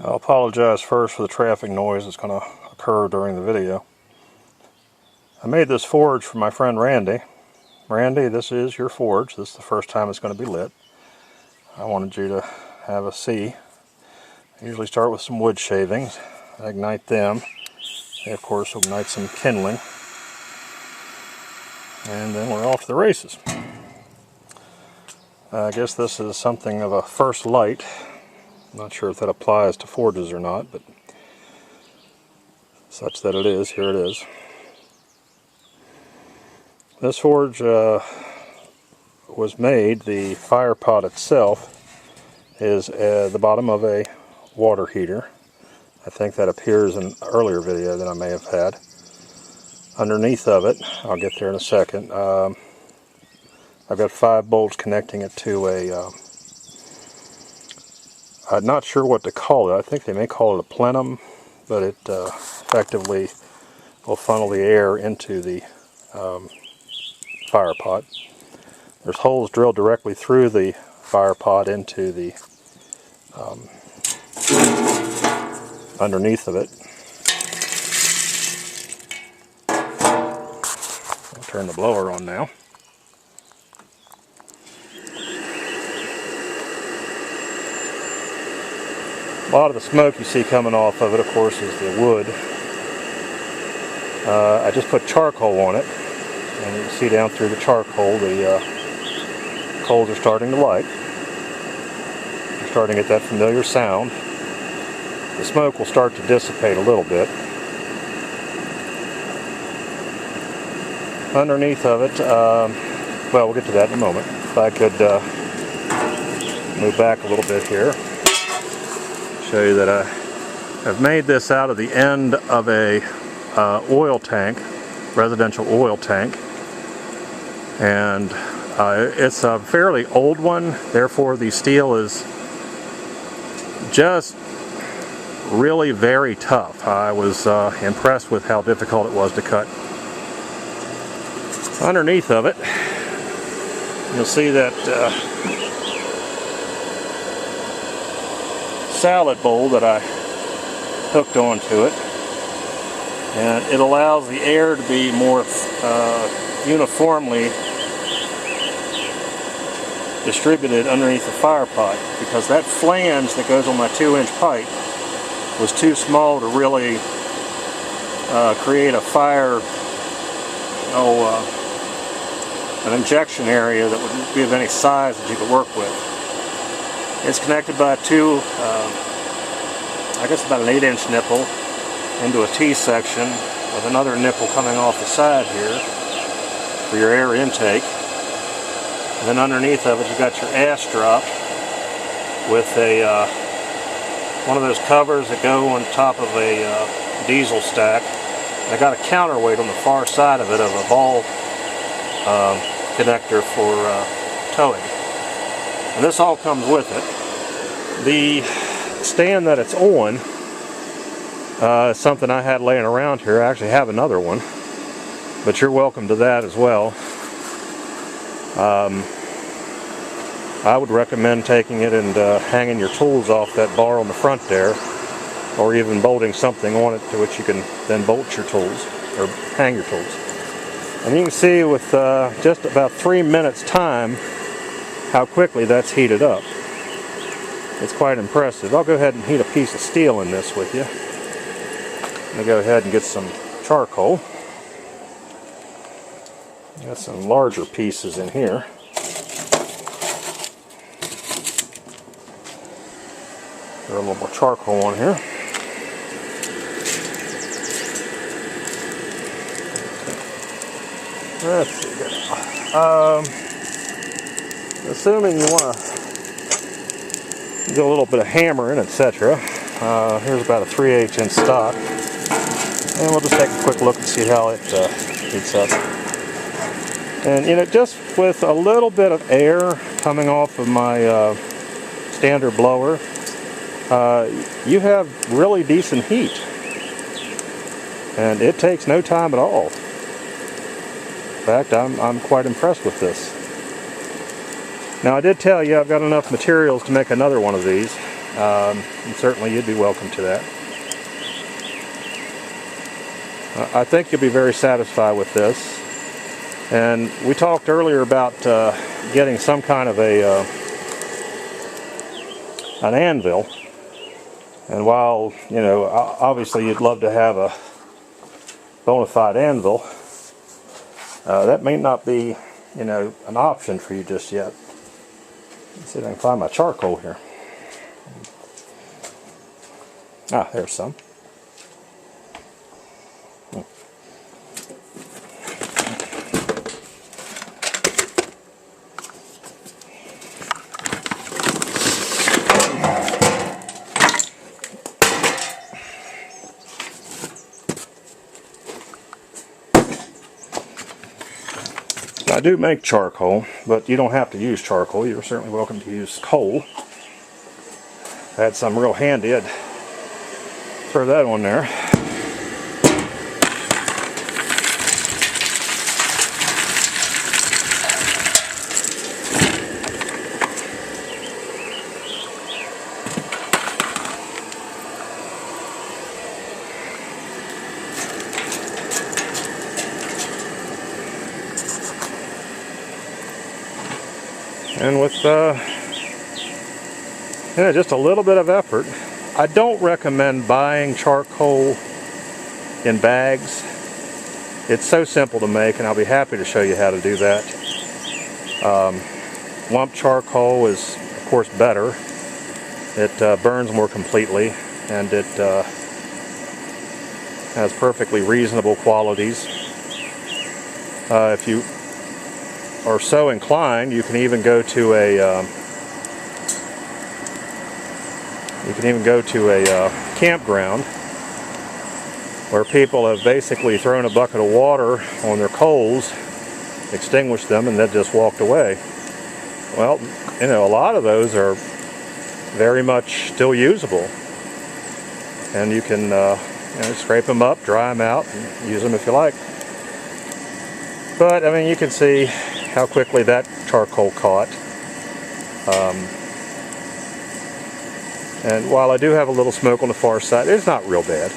I'll apologize first for the traffic noise that's going to occur during the video. I made this forge for my friend Randy. Randy, this is your forge. This is the first time it's going to be lit. I wanted you to have a see. I usually start with some wood shavings. I ignite them. They, of course, will ignite some kindling. And then we're off to the races. I guess this is something of a first light. I'm not sure if that applies to forges or not, but such that it is, here it is. This forge was made, the fire pot itself is at the bottom of a water heater. I think that appears in an earlier video that I may have had. Underneath of it, I'll get there in a second, I've got 5 bolts connecting it to a I'm not sure what to call it. I think they may call it a plenum, but it effectively will funnel the air into the fire pot. There's holes drilled directly through the fire pot into the underneath of it. I'll turn the blower on now. A lot of the smoke you see coming off of it, of course, is the wood. I just put charcoal on it, and you can see down through the charcoal the coals are starting to light. You're starting to get that familiar sound. The smoke will start to dissipate a little bit. Underneath of it, well, we'll get to that in a moment. If I could move back a little bit here. Show you that I have made this out of the end of a oil tank, residential oil tank, and it's a fairly old one, therefore the steel is just really very tough. I was impressed with how difficult it was to cut. Underneath of it, you'll see that salad bowl that I hooked onto it, and it allows the air to be more uniformly distributed underneath the fire pot, because that flange that goes on my 2-inch pipe was too small to really create a fire, an injection area that would be of any size that you could work with. It's connected by two, I guess about an 8-inch nipple into a T-section with another nipple coming off the side here for your air intake. And then underneath of it you've got your ash drop with a one of those covers that go on top of a diesel stack. And I got a counterweight on the far side of it of a ball connector for towing. And this all comes with it. The stand that it's on is something I had laying around here. I actually have another one, but you're welcome to that as well. I would recommend taking it and hanging your tools off that bar on the front there, or even bolting something on it to which you can then bolt your tools, or hang your tools. And you can see with just about 3 minutes time how quickly that's heated up. It's quite impressive. I'll go ahead and heat a piece of steel in this with you. Let me go ahead and get some charcoal. Got some larger pieces in here. Throw a little more charcoal on here. Let's see here. Assuming you want to do a little bit of hammering, etc. Here's about a 3/8 inch stock, and we'll just take a quick look and see how it heats up. And you know, just with a little bit of air coming off of my standard blower, you have really decent heat, and it takes no time at all. In fact, I'm quite impressed with this. Now, I did tell you I've got enough materials to make another one of these. and certainly you'd be welcome to that. I think you'll be very satisfied with this. And we talked earlier about getting some kind of an anvil. And while, you know, obviously you'd love to have a bona fide anvil, that may not be, you know, an option for you just yet. Let's see if I can find my charcoal here. Ah, there's some. I do make charcoal, but you don't have to use charcoal. You're certainly welcome to use coal. If I had some real handy, I'd throw that on there. And with just a little bit of effort, I don't recommend buying charcoal in bags. It's so simple to make, and I'll be happy to show you how to do that. Lump charcoal is, of course, better. It burns more completely, and it has perfectly reasonable qualities. If you are so inclined, you can even go to a campground where people have basically thrown a bucket of water on their coals, extinguished them, and then just walked away. Well, you know, a lot of those are very much still usable, and you can you know, scrape them up, dry them out, and use them if you like. But I mean, you can see how quickly that charcoal caught. And while I do have a little smoke on the far side, it's not real bad.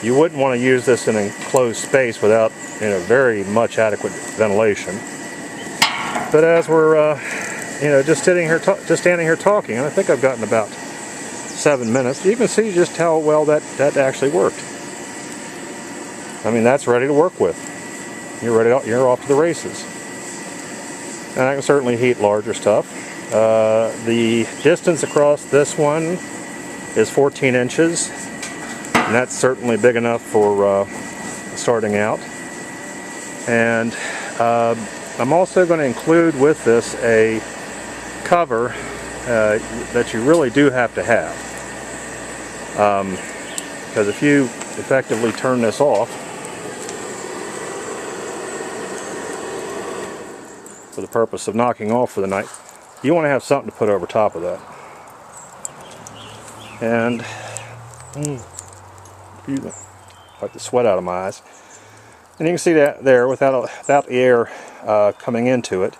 You wouldn't want to use this in an enclosed space without, you know, very much adequate ventilation. But as we're, you know, just standing here talking, and I think I've gotten about 7 minutes, you can see just how well that actually worked. I mean, that's ready to work with. You're off to the races. And I can certainly heat larger stuff. The distance across this one is 14 inches, and that's certainly big enough for starting out. And I'm also going to include with this a cover that you really do have to have, because if you effectively turn this off for the purpose of knocking off for the night, you want to have something to put over top of that. And like the sweat out of my eyes. And you can see that there, without the air coming into it,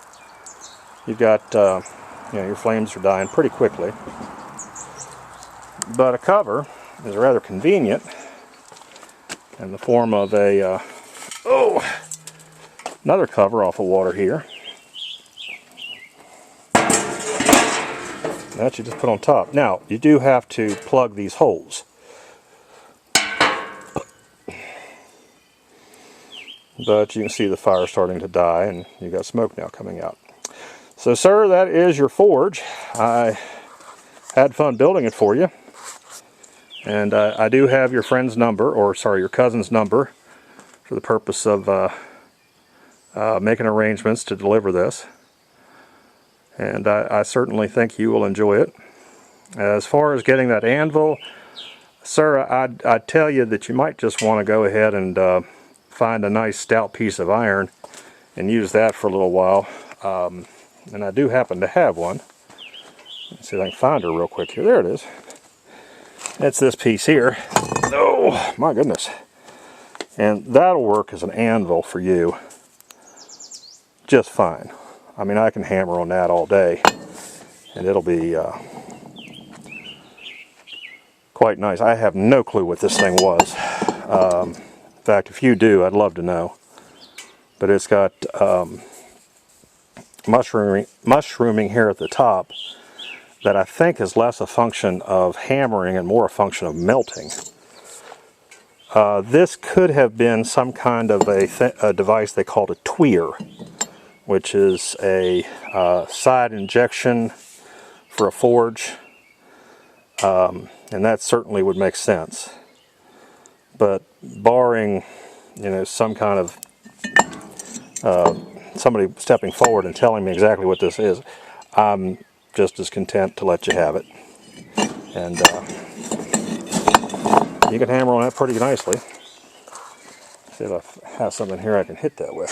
you've got you know, your flames are dying pretty quickly. But a cover is rather convenient in the form of a another cover off of water here. That you just put on top. Now, you do have to plug these holes. But you can see the fire starting to die, and you've got smoke now coming out. So, sir, that is your forge. I had fun building it for you. And I do have your friend's number, or sorry, your cousin's number, for the purpose of making arrangements to deliver this. And I certainly think you will enjoy it. As far as getting that anvil, sir, I'd tell you that you might just want to go ahead and find a nice stout piece of iron and use that for a little while. And I do happen to have one. Let's see if I can find her real quick here. There it is. It's this piece here. Oh, my goodness. And that'll work as an anvil for you just fine. I mean, I can hammer on that all day, and it'll be quite nice. I have no clue what this thing was. In fact, if you do, I'd love to know. But it's got mushrooming here at the top that I think is less a function of hammering and more a function of melting. This could have been some kind of a device they called a tweer, which is a side injection for a forge, and that certainly would make sense. But barring, you know, some kind of somebody stepping forward and telling me exactly what this is, I'm just as content to let you have it. And you can hammer on that pretty nicely. See if I have something here I can hit that with.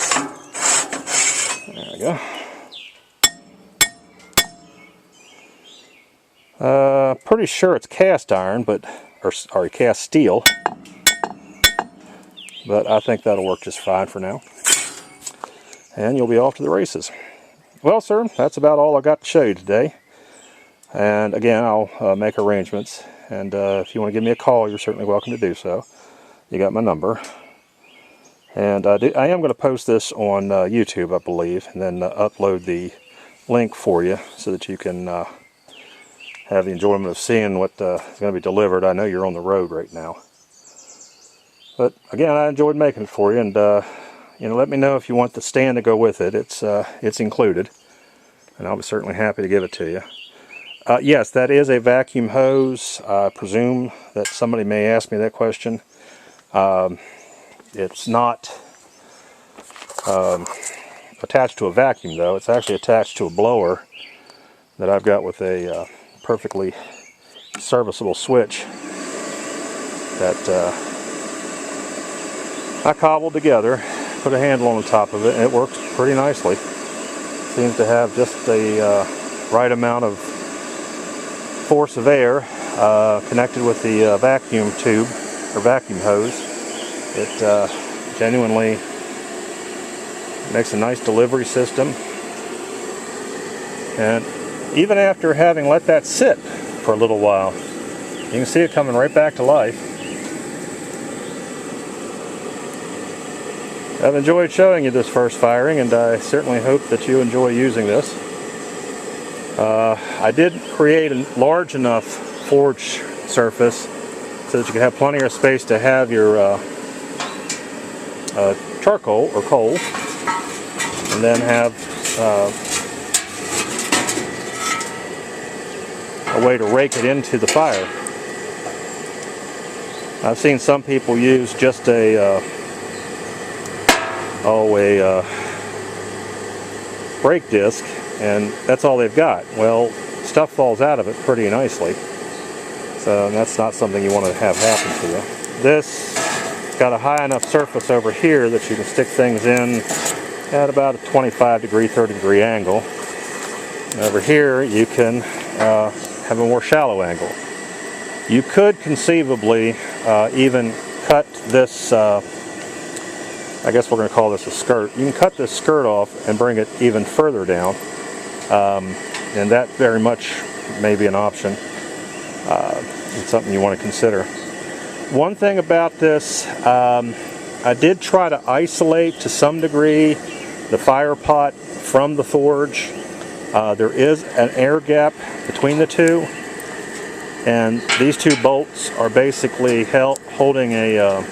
There we go. Pretty sure it's cast iron, or cast steel. But I think that'll work just fine for now. And you'll be off to the races. Well, sir, that's about all I got to show you today. And again, I'll make arrangements. And if you want to give me a call, you're certainly welcome to do so. You got my number. And I am going to post this on YouTube, I believe, and then upload the link for you so that you can have the enjoyment of seeing what is going to be delivered. I know you're on the road right now. But again, I enjoyed making it for you, and you know, let me know if you want the stand to go with it. It's included, and I'll be certainly happy to give it to you. Yes, that is a vacuum hose. I presume that somebody may ask me that question. It's not attached to a vacuum, though. It's actually attached to a blower that I've got with a perfectly serviceable switch that I cobbled together, put a handle on the top of it, and it works pretty nicely. Seems to have just the right amount of force of air connected with the vacuum tube or vacuum hose. It genuinely makes a nice delivery system. And even after having let that sit for a little while, you can see it coming right back to life. I've enjoyed showing you this first firing, and I certainly hope that you enjoy using this. I did create a large enough forge surface so that you can have plenty of space to have your charcoal or coal, and then have a way to rake it into the fire. I've seen some people use just a brake disc, and that's all they've got. Well, stuff falls out of it pretty nicely, so that's not something you want to have happen to you. This got a high enough surface over here that you can stick things in at about a 25 degree, 30 degree angle. And over here you can have a more shallow angle. You could conceivably even cut this, I guess we're going to call this a skirt. You can cut this skirt off and bring it even further down, and that very much may be an option. It's something you want to consider. One thing about this, I did try to isolate to some degree the fire pot from the forge. There is an air gap between the two, and these two bolts are basically holding a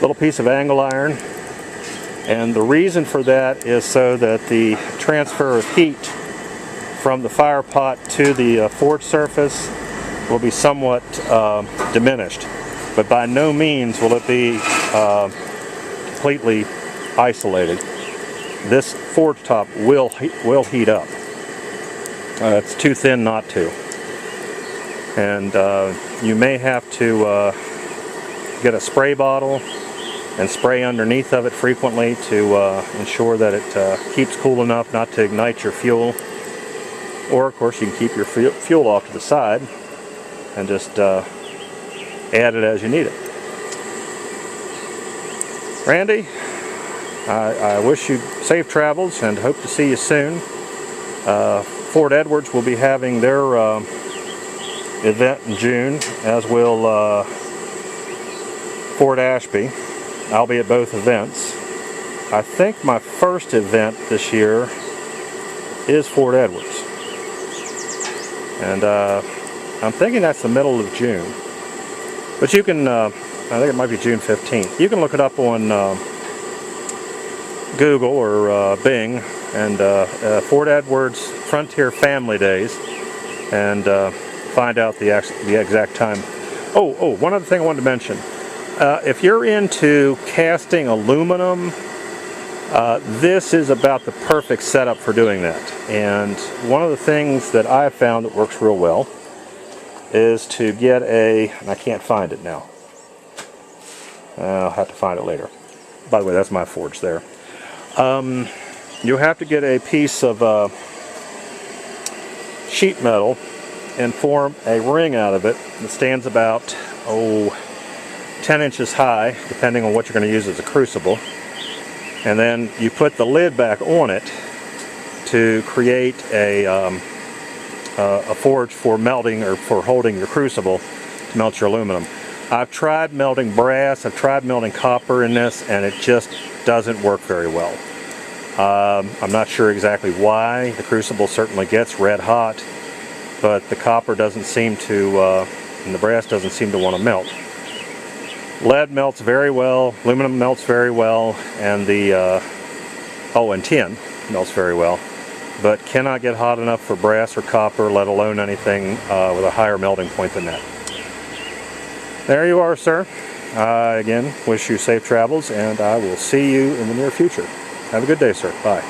little piece of angle iron, and the reason for that is so that the transfer of heat from the fire pot to the forge surface will be somewhat diminished, but by no means will it be completely isolated. This forge top will heat up. It's too thin not to, and you may have to get a spray bottle and spray underneath of it frequently to ensure that it keeps cool enough not to ignite your fuel. Or, of course, you can keep your fuel off to the side and just add it as you need it. Randy, I wish you safe travels and hope to see you soon. Fort Edwards will be having their event in June, as will Fort Ashby. I'll be at both events. I think my first event this year is Fort Edwards. And I'm thinking that's the middle of June. But you can, I think it might be June 15th. You can look it up on Google or Bing, and Fort Edwards Frontier Family Days, and find out the exact time. Oh, one other thing I wanted to mention. If you're into casting aluminum, this is about the perfect setup for doing that. And one of the things that I've found that works real well is to get and I can't find it now. I'll have to find it later. By the way, that's my forge there. You have to get a piece of sheet metal and form a ring out of it that stands about 10 inches high, depending on what you're going to use as a crucible. And then you put the lid back on it to create a forge for melting, or for holding your crucible to melt your aluminum. I've tried melting brass, I've tried melting copper in this, and it just doesn't work very well. I'm not sure exactly why. The crucible certainly gets red hot, but the copper doesn't seem to, and the brass doesn't seem to want to melt. Lead melts very well, aluminum melts very well, and and tin melts very well, but cannot get hot enough for brass or copper, let alone anything with a higher melting point than that. There you are, sir. Again, wish you safe travels, and I will see you in the near future. Have a good day, sir. Bye.